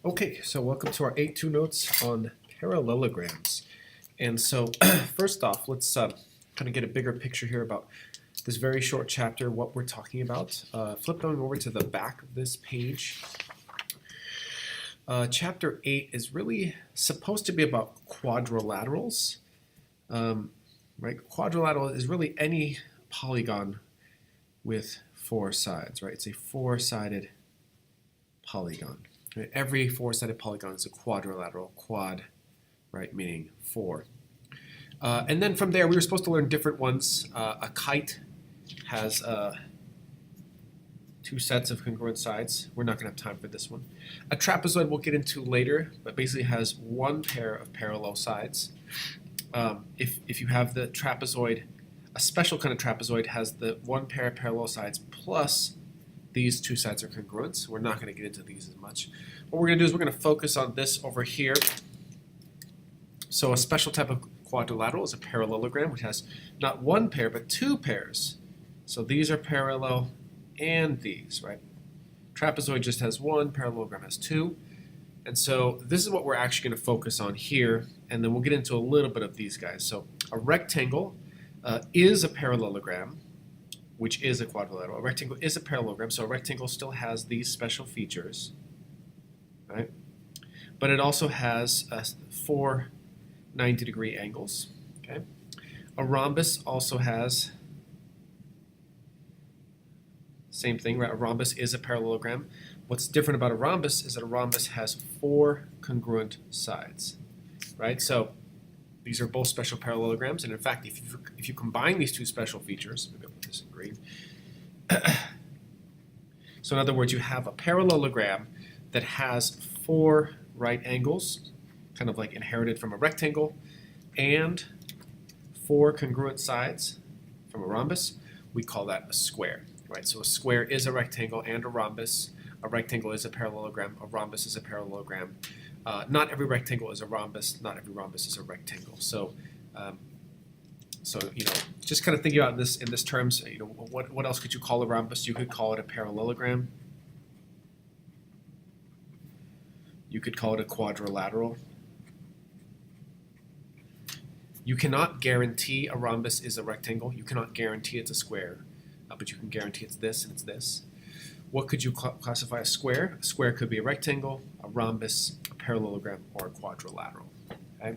Okay, so welcome to our 8-2 notes on parallelograms. And so first off, let's kind of get a bigger picture here about this very short chapter, what we're talking about. Flip going over to the back of this page. Chapter 8 is really supposed to be about quadrilaterals. Right? Quadrilateral is really any polygon with four sides, right? It's a four-sided polygon. Every four-sided polygon is a quadrilateral. Quad, right, meaning four. And then from there, we were supposed to learn different ones. A kite has two sets of congruent sides. We're not going to have time for this one. A trapezoid we'll get into later, but basically has one pair of parallel sides. If you have the trapezoid, a special kind of trapezoid has the one pair of parallel sides plus these two sides are congruent. So we're not going to get into these as much. What we're going to do is we're going to focus on this over here. So a special type of quadrilateral is a parallelogram, which has not one pair, but two pairs. So these are parallel and these, right? Trapezoid just has one, parallelogram has two. And so this is what we're actually going to focus on here, and then we'll get into a little bit of these guys. So a rectangle is a parallelogram, which is a quadrilateral. A rectangle is a parallelogram, so a rectangle still has these special features, right? But it also has four 90-degree angles, okay? A rhombus also has, same thing, right? A rhombus is a parallelogram. What's different about a rhombus is that a rhombus has four congruent sides, right? So these are both special parallelograms, and in fact, if you combine these two special features, maybe I'll put this in green. So in other words, you have a parallelogram that has four right angles, kind of like inherited from a rectangle, and four congruent sides from a rhombus. We call that a square, right? So a square is a rectangle and a rhombus. A rectangle is a parallelogram. A rhombus is a parallelogram. Not every rectangle is a rhombus. Not every rhombus is a rectangle. So, you know, just kind of thinking about this in this terms. You know, what else could you call a rhombus? You could call it a parallelogram. You could call it a quadrilateral. You cannot guarantee a rhombus is a rectangle. You cannot guarantee it's a square, but you can guarantee it's this and it's this. What could you classify as square? A square could be a rectangle, a rhombus, a parallelogram, or a quadrilateral. Okay?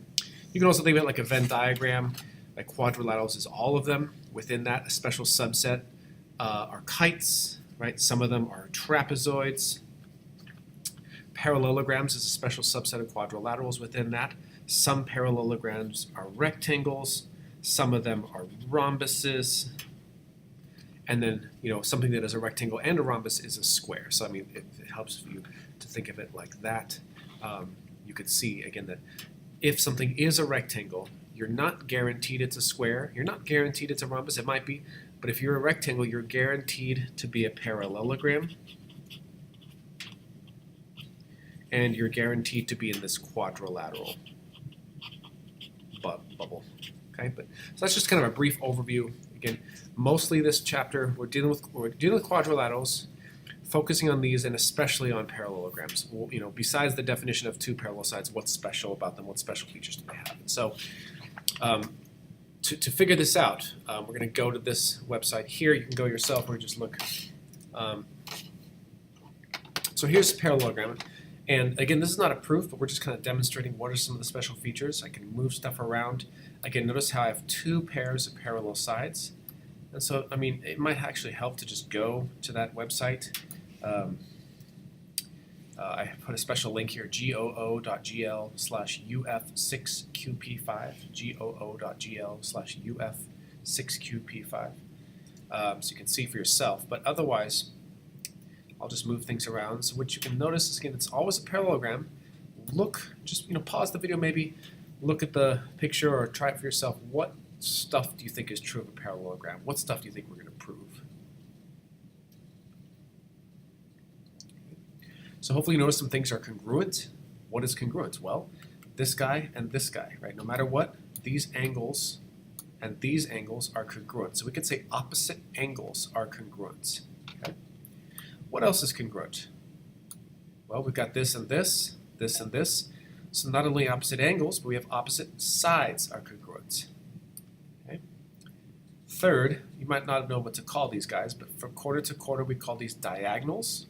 You can also think of it like a Venn diagram. Like quadrilaterals is all of them. Within that, a special subset are kites, right? Some of them are trapezoids. Parallelograms is a special subset of quadrilaterals within that. Some parallelograms are rectangles. Some of them are rhombuses. And then, you know, something that is a rectangle and a rhombus is a square. So, I mean, it helps you to think of it like that. You could see, again, that if something is a rectangle, you're not guaranteed it's a square. You're not guaranteed it's a rhombus. It might be. But if you're a rectangle, you're guaranteed to be a parallelogram. And you're guaranteed to be in this quadrilateral bubble. Okay, but so that's just kind of a brief overview. Again, mostly this chapter we're dealing with quadrilaterals, focusing on these and especially on parallelograms. Well, you know, besides the definition of two parallel sides, what's special about them? What special features do they have? And so, to figure this out, we're going to go to this website here. You can go yourself or just look. So here's a parallelogram. And again, this is not a proof, but we're just kind of demonstrating what are some of the special features. I can move stuff around. Again, notice how I have two pairs of parallel sides. And so, I mean, it might actually help to just go to that website. I put a special link here, goo.gl/uf6qp5, goo.gl/uf6qp5. So you can see for yourself. But otherwise, I'll just move things around. So what you can notice is, again, it's always a parallelogram. Look, just, you know, pause the video, maybe look at the picture or try it for yourself. What stuff do you think is true of a parallelogram? What stuff do you think we're going to prove? So hopefully you notice some things are congruent. What is congruent? Well, this guy and this guy, right? No matter what, these angles and these angles are congruent. So we could say opposite angles are congruent. Okay? What else is congruent? Well, we've got this and this, this and this. So not only opposite angles, but we have opposite sides are congruent. Okay. Third, you might not know what to call these guys, but from corner to corner we call these diagonals.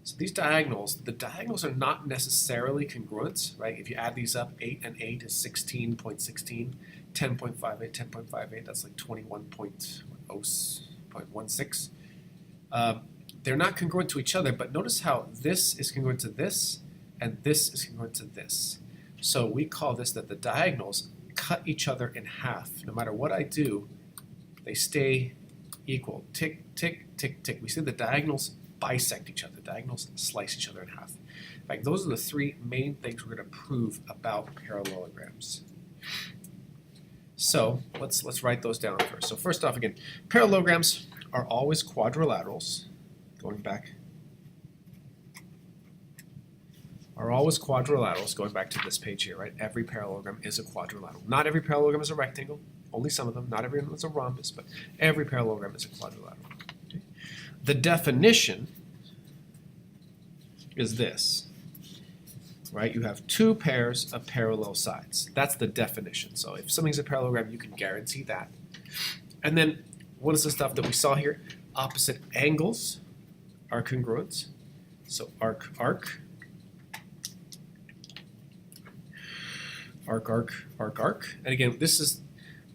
So these diagonals, the diagonals are not necessarily congruent, right? If you add these up, 8 and 8 is 16.16, 10.58, 10.58, that's like 21.16. They're not congruent to each other, but notice how this is congruent to this, and this is congruent to this. So we call this that the diagonals cut each other in half. No matter what I do, they stay equal. Tick, tick, tick, tick. We see the diagonals bisect each other. Diagonals slice each other in half. In fact, those are the three main things we're going to prove about parallelograms. So let's write those down first. So first off, again, parallelograms are always quadrilaterals. Going back, are always quadrilaterals, going back to this page here, right? Every parallelogram is a quadrilateral. Not every parallelogram is a rectangle, only some of them. Not every one is a rhombus, but every parallelogram is a quadrilateral. Okay? The definition is this, right? You have two pairs of parallel sides. That's the definition. So if something's a parallelogram, you can guarantee that. And then what is the stuff that we saw here? Opposite angles are congruent. So arc, arc, arc, arc, arc, arc. And again, this is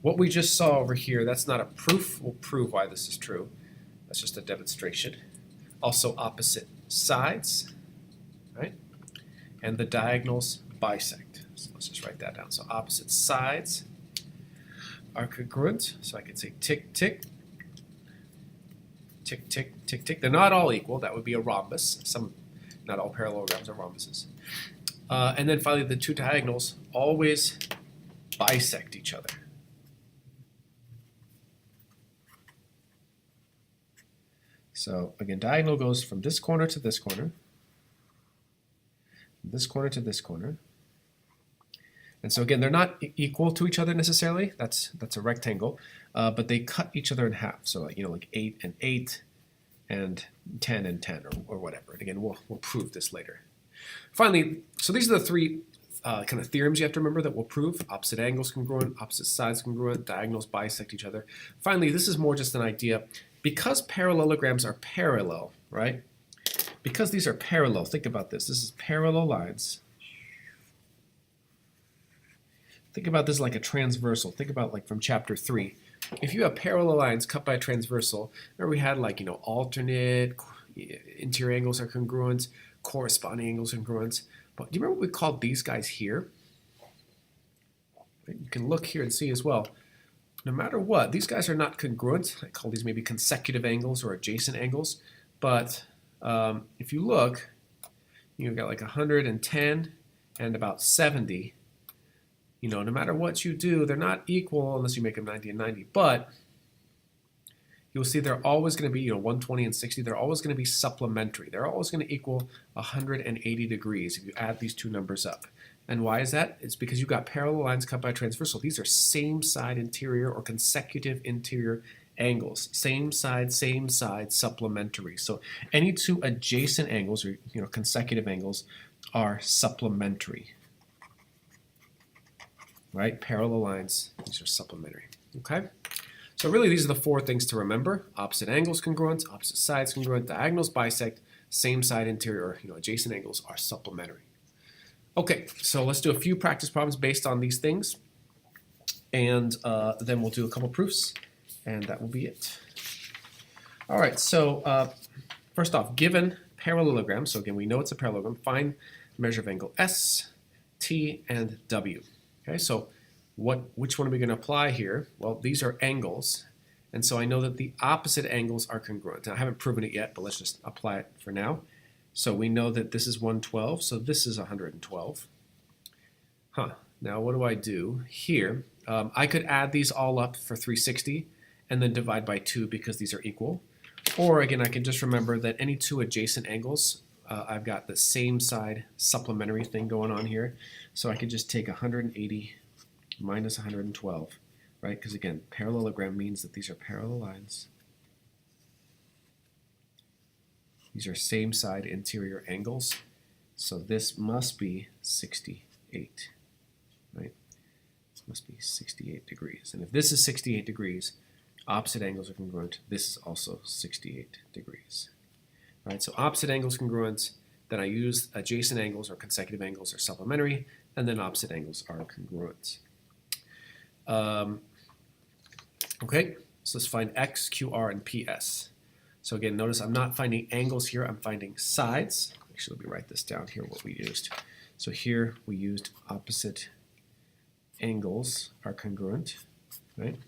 what we just saw over here. That's not a proof. We'll prove why this is true. That's just a demonstration. Also opposite sides, right? And the diagonals bisect. So let's just write that down. So opposite sides are congruent. So I could say tick, tick, tick, tick, tick, tick. They're not all equal. That would be a rhombus. Not all parallelograms are rhombuses. And then finally, the two diagonals always bisect each other. So again, diagonal goes from this corner to this corner, this corner to this corner. And so again, they're not equal to each other necessarily. That's a rectangle, but they cut each other in half. So like 8 and 8 and 10 and 10 or whatever. And again, we'll prove this later. Finally, so these are the three kind of theorems you have to remember that we'll prove. Opposite angles congruent, opposite sides congruent, diagonals bisect each other. Finally, this is more just an idea. Because parallelograms are parallel, right? Because these are parallel, think about this. This is parallel lines. Think about this like a transversal. Think about like from chapter 3. If you have parallel lines cut by a transversal, remember we had like, alternate, interior angles are congruent, corresponding angles are congruent. But do you remember what we called these guys here? You can look here and see as well. No matter what, these guys are not congruent. I call these maybe consecutive angles or adjacent angles. But if you look, you've got like 110 and about 70. No matter what you do, they're not equal unless you make them 90 and 90. But you'll see they're always going to be, 120 and 60. They're always going to be supplementary. They're always going to equal 180 degrees if you add these two numbers up. And why is that? It's because you've got parallel lines cut by a transversal. These are same side interior or consecutive interior angles. Same side, supplementary. So any two adjacent angles or consecutive angles are supplementary. Right? Parallel lines, these are supplementary. Okay? So really these are the four things to remember. Opposite angles congruent, opposite sides congruent, diagonals bisect, same side interior or adjacent angles are supplementary. Okay, so let's do a few practice problems based on these things, and then we'll do a couple proofs, and that will be it. All right, so first off, given parallelogram, so again, we know it's a parallelogram, find the measure of angle S, T, and W. Okay, so which one are we going to apply here? Well, these are angles, and so I know that the opposite angles are congruent. Now, I haven't proven it yet, but let's just apply it for now. So we know that this is 112, so this is 112. Now what do I do here? I could add these all up for 360 and then divide by 2 because these are equal. Or again, I can just remember that any two adjacent angles, I've got the same side supplementary thing going on here. So I could just take 180 minus 112, right? Because again, parallelogram means that these are parallel lines. These are same side interior angles, So this must be 68, right? This must be 68 degrees. And if this is 68 degrees, opposite angles are congruent. This is also 68 degrees. All right, so opposite angles congruent, then I use adjacent angles or consecutive angles are supplementary, and then opposite angles are congruent. Okay, so let's find x, qr, and ps. So again, notice I'm not finding angles here, I'm finding sides. Actually, let me write this down here, what we used. So here we used opposite angles are congruent, right?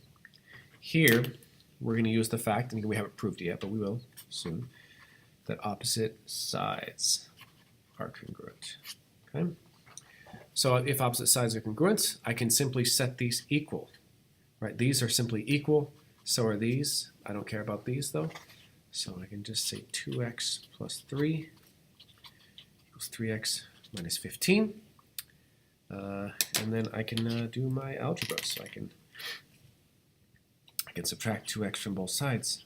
Here, we're going to use the fact, and we haven't proved it yet, but we will soon, that opposite sides are congruent, okay? So if opposite sides are congruent, I can simply set these equal, right? These are simply equal, so are these. I don't care about these, though. So I can just say 2x plus 3 equals 3x minus 15. And then I can do my algebra. So I can subtract 2x from both sides.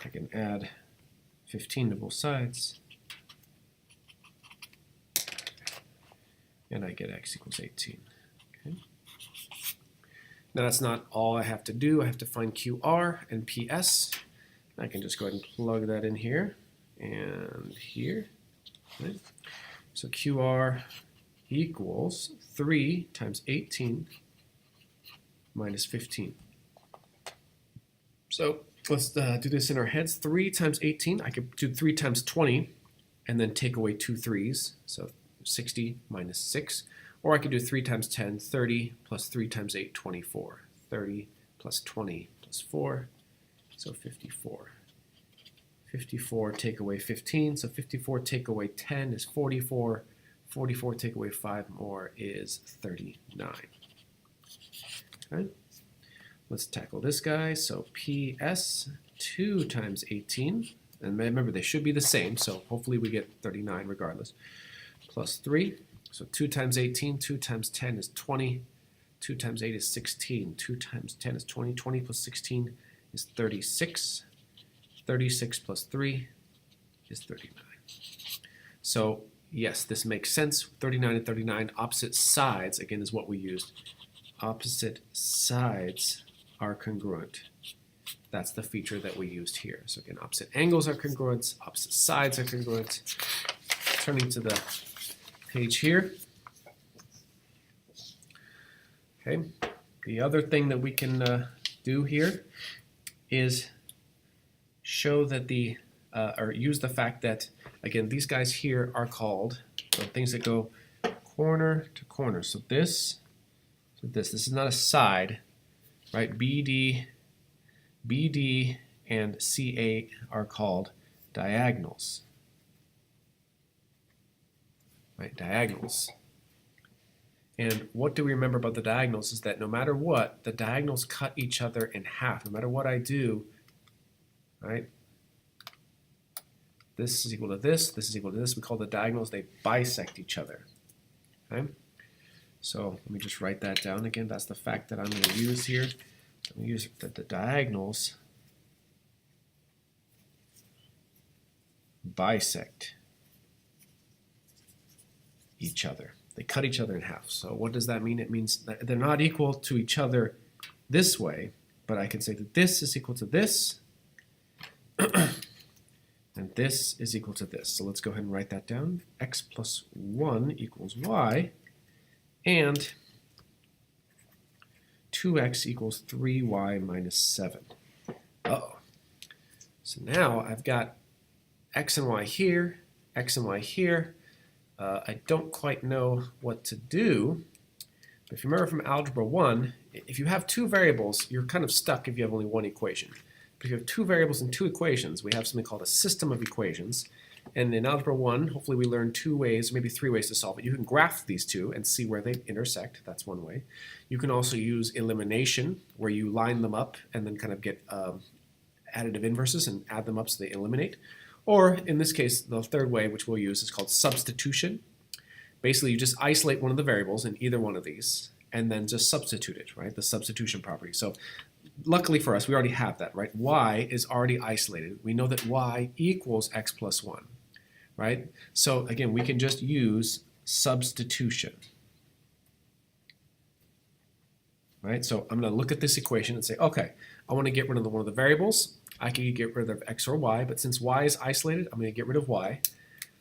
I can add 15 to both sides. And I get x equals 18. Okay. Now that's not all I have to do. I have to find QR and PS. I can just go ahead and plug that in here and here. Okay. So QR equals 3 times 18 minus 15. So let's do this in our heads. 3 times 18, I could do 3 times 20 and then take away 2 3s. So 60 minus 6. Or I could do 3 times 10, 30, plus 3 times 8, 24. 30 plus 20 plus 4, so 54. 54 take away 15, so 54 take away 10 is 44. 44 take away 5 more is 39. Okay, let's tackle this guy. So PS, 2 times 18, and remember they should be the same, so hopefully we get 39 regardless, plus 3. So 2 times 18, 2 times 10 is 20, 2 times 8 is 16, 2 times 10 is 20, 20 plus 16 is 36, 36 plus 3 is 39. So yes, this makes sense, 39 and 39, opposite sides, again, is what we used. Opposite sides are congruent. That's the feature that we used here. So again, opposite angles are congruent, opposite sides are congruent. Turning to the page here. Okay, the other thing that we can do here is show that or use the fact that, again, these guys here are called things that go corner to corner. So this is not a side, right? BD and CA are called diagonals. Right, diagonals. And what do we remember about the diagonals is that no matter what, the diagonals cut each other in half. No matter what I do, right? This is equal to this is equal to this. We call the diagonals, they bisect each other. Okay? So let me just write that down again. That's the fact that I'm going to use here. I'm going to use that the diagonals bisect each other. They cut each other in half. So what does that mean? It means that they're not equal to each other this way, but I can say that this is equal to this, and this is equal to this. So let's go ahead and write that down. X plus 1 equals y, and 2x equals 3y minus 7. Uh-oh. So now I've got x and y here, x and y here. I don't quite know what to do, but if you remember from Algebra 1, if you have two variables, you're kind of stuck if you have only one equation. But if you have two variables and two equations, we have something called a system of equations. And in Algebra 1, hopefully we learn 2 ways, maybe 3 ways to solve it. You can graph these two and see where they intersect. That's one way. You can also use elimination, where you line them up and then kind of get additive inverses and add them up so they eliminate. Or, in this case, the third way, which we'll use, is called substitution. Basically, you just isolate one of the variables in either one of these, and then just substitute it, right? The substitution property. So luckily for us, we already have that, right? Y is already isolated. We know that y equals x plus 1, right? So again, we can just use substitution, right? So I'm going to look at this equation and say, okay, I want to get rid of one of the variables. I can get rid of x or y, but since y is isolated, I'm going to get rid of y.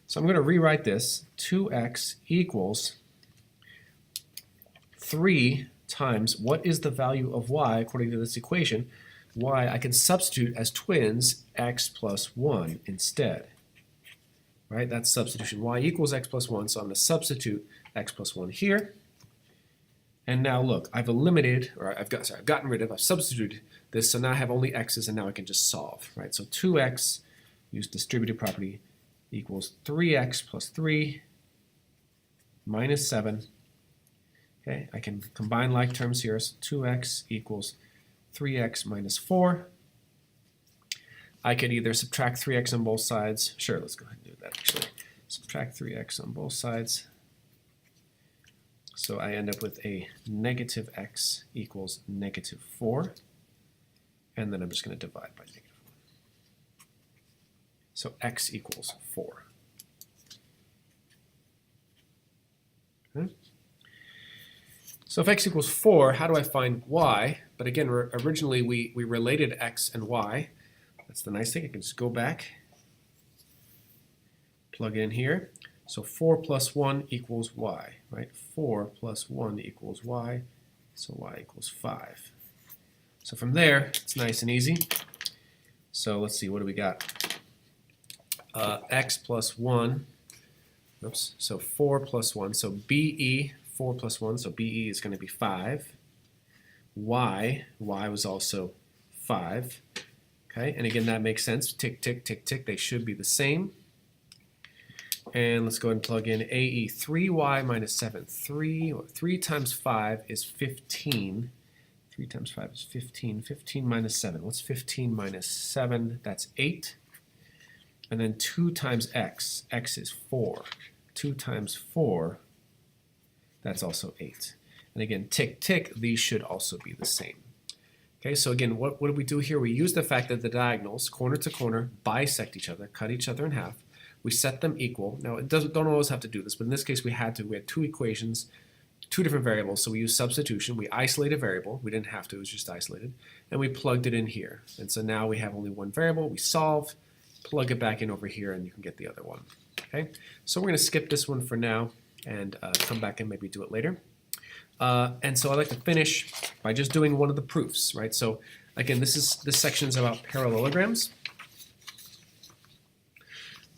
So I'm going to rewrite this. 2x equals 3 times what is the value of y according to this equation. Y I can substitute as twins x plus 1 instead. Right? That's substitution. Y equals x plus 1, so I'm going to substitute x plus 1 here. And now look, I've eliminated, or I've gotten rid of, I've substituted this, so now I have only x's, and now I can just solve, right? So 2x, use distributive property, equals 3x plus 3 minus 7. Okay, I can combine like terms here, so 2x equals 3x minus 4. I could either subtract 3x on both sides. Sure, let's go ahead and do that actually. Subtract 3x on both sides. So I end up with a negative x equals negative 4. And then I'm just going to divide by negative 1. So x equals 4. Okay. So if x equals 4, how do I find y? But again, originally we related x and y. That's the nice thing. I can just go back, plug it in here. So 4 plus 1 equals y, right? 4 plus 1 equals y, so y equals 5. So from there, it's nice and easy. So let's see, what do we got? X plus 1, oops, so 4 plus 1, so BE, 4 plus 1, so BE is going to be 5. Y was also 5. Okay, and again, that makes sense. Tick, tick, tick, tick, they should be the same. And let's go ahead and plug in AE, 3y minus 7. 3 times 5 is 15. 3 times 5 is 15. 15 minus 7. What's 15 minus 7? That's 8. And then 2 times x. X is 4. 2 times 4, that's also 8. And again, tick, tick, these should also be the same. Okay, so again, what do we do here? We use the fact that the diagonals, corner to corner, bisect each other, cut each other in half. We set them equal. Now, it don't always have to do this, but in this case we had to. We had two equations, two different variables, so we used substitution. We isolate a variable. We didn't have to, it was just isolated. And we plugged it in here. And so now we have only one variable. We solve, plug it back in over here, and you can get the other one. Okay, so we're going to skip this one for now and come back and maybe do it later. And so I'd like to finish by just doing one of the proofs, right? So again, this section is about parallelograms.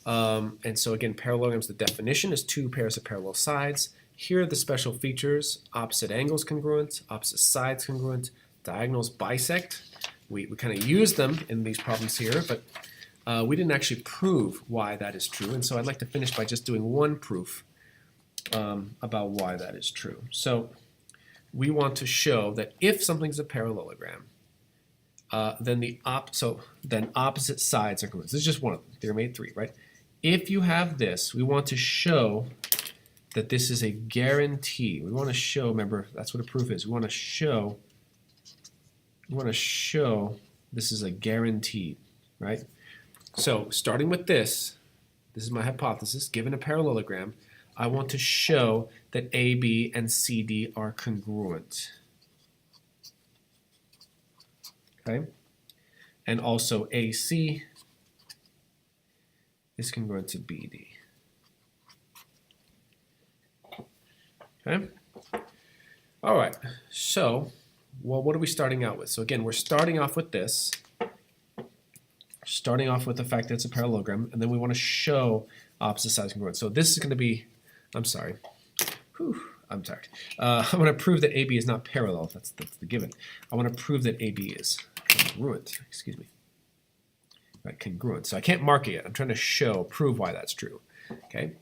And so again, parallelograms, the definition is two pairs of parallel sides. Here are the special features: opposite angles congruent, opposite sides congruent, diagonals bisect. We kind of use them in these problems here, but we didn't actually prove why that is true. And so I'd like to finish by just doing one proof about why that is true. So we want to show that if something's a parallelogram, then opposite sides are congruent. This is just one of them. There made 3, right? If you have this, we want to show that this is a guarantee. We want to show, remember, that's what a proof is. We want to show this is a guarantee, right? So starting with this is my hypothesis. Given a parallelogram, I want to show that AB and CD are congruent. Okay? And also AC is congruent to BD. Okay? All right. So, well, what are we starting out with? So again, we're starting off with this. Starting off with the fact that it's a parallelogram, and then we want to show opposite sides congruent. So this is going to be, I'm sorry. I'm tired. I want to prove that AB is not parallel. That's the given. I want to prove that AB is congruent. Excuse me. Right, congruent. So I can't mark it yet. I'm trying to prove why that's true. Okay.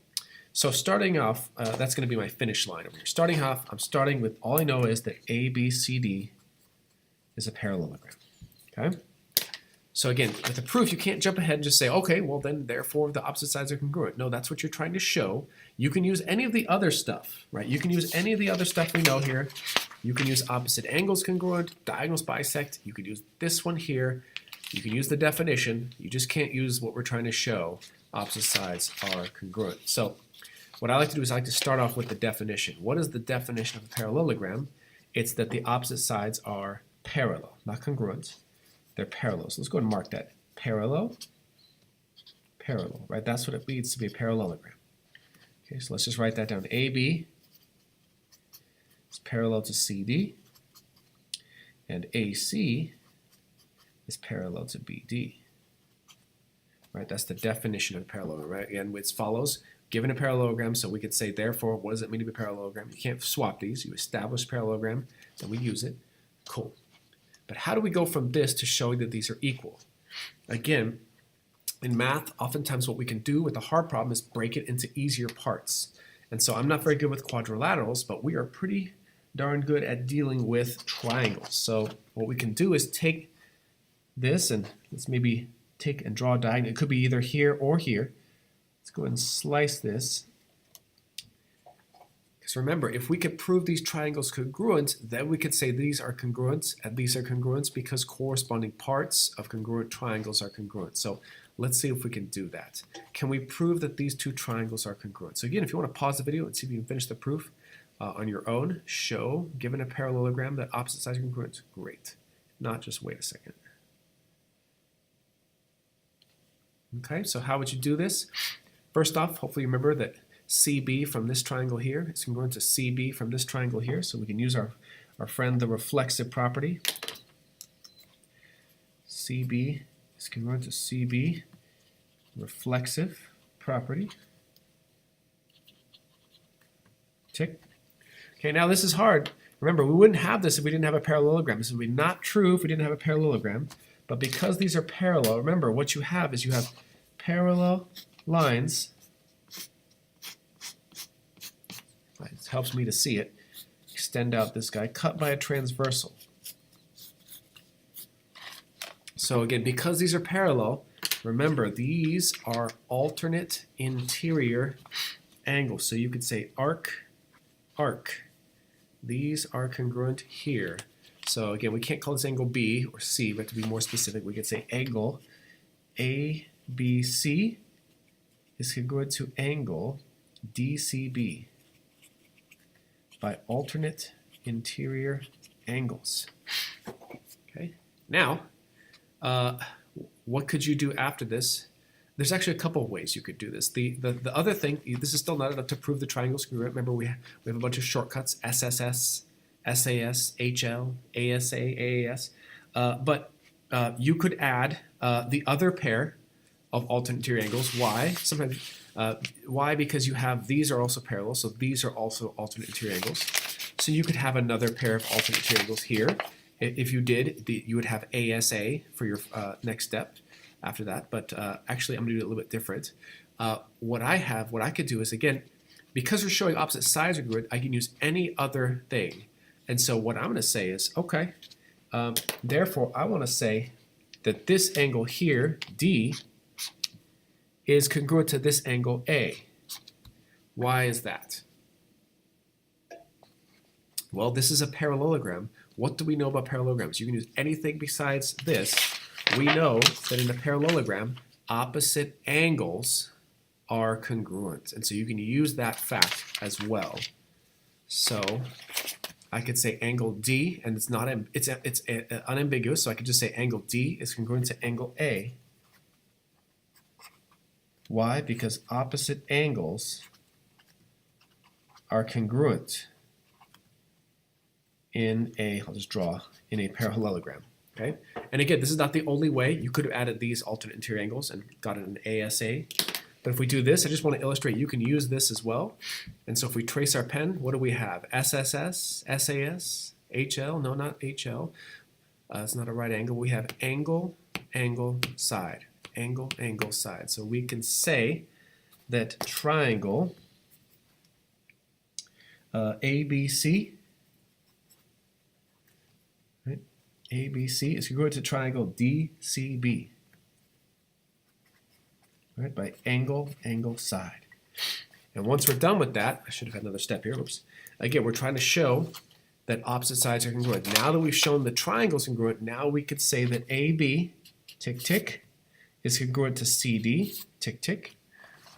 So starting off, that's going to be my finish line over here. Starting off, I'm starting with all I know is that ABCD is a parallelogram. Okay. So again, with the proof, you can't jump ahead and just say, okay, well then, therefore, the opposite sides are congruent. No, that's what you're trying to show. You can use any of the other stuff, right? You can use any of the other stuff we know here. You can use opposite angles congruent, diagonals bisect. You could use this one here. You can use the definition. You just can't use what we're trying to show. Opposite sides are congruent. So what I like to do is I like to start off with the definition. What is the definition of a parallelogram? It's that the opposite sides are parallel, not congruent. They're parallel. So let's go ahead and mark that. Parallel, parallel, right? That's what it means to be a parallelogram. Okay, so let's just write that down. AB is parallel to CD, and AC is parallel to BD. Right, that's the definition of a parallelogram, right? Again, it follows, given a parallelogram, so we could say, therefore, what does it mean to be a parallelogram? You can't swap these. You establish parallelogram, then we use it. Cool. But how do we go from this to showing that these are equal? Again, in math, oftentimes what we can do with a hard problem is break it into easier parts. And so I'm not very good with quadrilaterals, but we are pretty darn good at dealing with triangles. So what we can do is take this, and let's maybe take and draw a diagonal. It could be either here or here. Let's go ahead and slice this. Because remember, if we could prove these triangles congruent, then we could say these are congruent and these are congruent because corresponding parts of congruent triangles are congruent. So let's see if we can do that. Can we prove that these two triangles are congruent? So again, if you want to pause the video and see if you can finish the proof on your own, show, given a parallelogram, that opposite sides are congruent. Great. Not just wait a second. Okay, so how would you do this? First off, hopefully you remember that CB from this triangle here is congruent to CB from this triangle here, so we can use our friend the reflexive property. CB is congruent to CB, reflexive property. Tick. Okay, now this is hard. Remember, we wouldn't have this if we didn't have a parallelogram. This would be not true if we didn't have a parallelogram. But because these are parallel, remember what you have is you have parallel lines. It helps me to see it. Extend out this guy, cut by a transversal. So again, because these are parallel, remember these are alternate interior angles. So you could say arc, arc. These are congruent here. So again, we can't call this angle B or C, we have to be more specific. We could say angle ABC is congruent to angle DCB by alternate interior angles. Okay. Now, what could you do after this? There's actually a couple of ways you could do this. The other thing, this is still not enough to prove the triangle's congruent. Remember, we have a bunch of shortcuts: SSS, SAS, HL, ASA, AAS. But you could add the other pair of alternate interior angles. Why? Sometimes, why? Because you have these are also parallel, so these are also alternate interior angles. So you could have another pair of alternate interior angles here. If you did, you would have ASA for your next step after that. But actually, I'm going to do it a little bit different. What I could do is, again, because we're showing opposite sides of grid, I can use any other thing. And so what I'm going to say is, okay, therefore I want to say that this angle here, D, is congruent to this angle A. Why is that? Well, this is a parallelogram. What do we know about parallelograms? You can use anything besides this. We know that in a parallelogram, opposite angles are congruent. And so you can use that fact as well. So I could say angle D, and it's not it's unambiguous, so I could just say angle D is congruent to angle A. Why? Because opposite angles are congruent in I'll just draw in a parallelogram. Okay? And again, this is not the only way. You could have added these alternate interior angles and got an ASA. But if we do this, I just want to illustrate you can use this as well. And so if we trace our pen, what do we have? SSS, SAS, HL, no, not HL. It's not a right angle. We have angle, angle, side. Angle, angle, side. So we can say that triangle ABC, right? ABC is congruent to triangle DCB. Right, by angle, angle, side. And once we're done with that, I should have had another step here. Oops. Again, we're trying to show that opposite sides are congruent. Now that we've shown the triangle's congruent, now we could say that AB, tick tick, is congruent to CD, tick tick.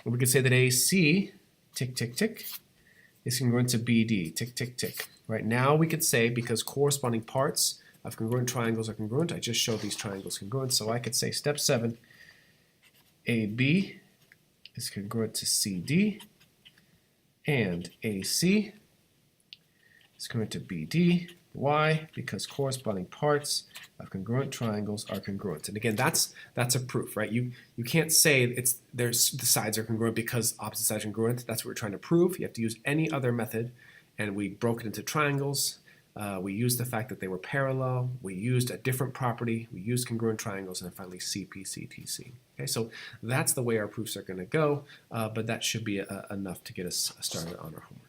And we could say that AC, tick tick tick, is congruent to BD, tick tick tick. Right now we could say, because corresponding parts of congruent triangles are congruent, I just showed these triangles congruent, so I could say step 7, AB is congruent to CD, and AC is congruent to BD. Why? Because corresponding parts of congruent triangles are congruent. And again, that's a proof, right? You can't say the sides are congruent because opposite sides are congruent. That's what we're trying to prove. You have to use any other method, and we broke it into triangles. We used the fact that they were parallel. We used a different property. We used congruent triangles, and then finally CPCTC. Okay, so that's the way our proofs are going to go, but that should be enough to get us started on our homework.